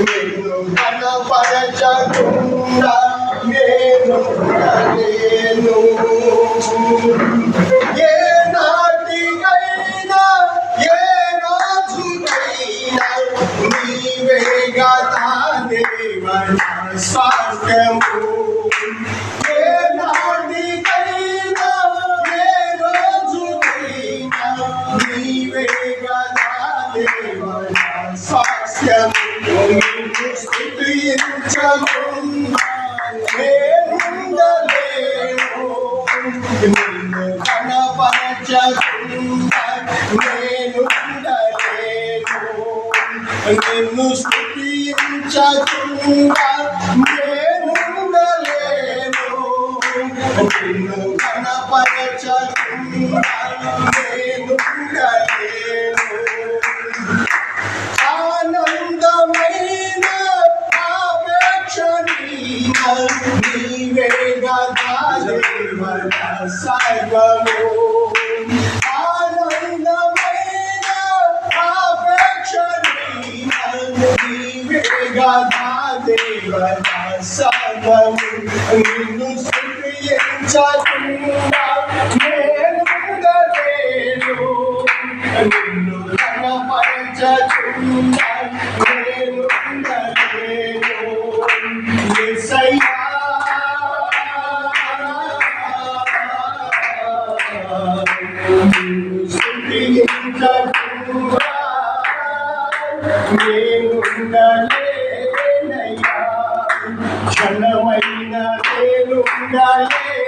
నిన్ను కనపరచకుండా నేను ఉండలేను. ఏ నాటికైనా ఏ రోజుకైనా నీవేగా నా దేవన స్వాస్థ్యము. ఏ నాటికైనా ఏ రోజుకైనా నీవేగా నా దేవన స్వాస్థ్యము. నిన్ను స్తుతించకుండా నేనుండలేను. నిన్ను కనపరచకుండా నేనుండలేను. నిన్ను స్తుతించకుండా నేనుండలేను. నిన్ను కనపరచకుండా నేనుండలేను. ఆనందమైన ఆపేక్ష నీవేగా నా దేవన సర్వము. ఆనందమైన ఆపేక్ష నీవేగా నా దేవన సర్వము. నిన్ను స్తుతించకుండా నేనుండలేను. నిన్ను కనపరచకుండా నేనుండలేను. యేసయ్యా నిన్ను స్తుతించకుండా నేనుండలేనయ్యా. క్షణమైన నేనుండలేను.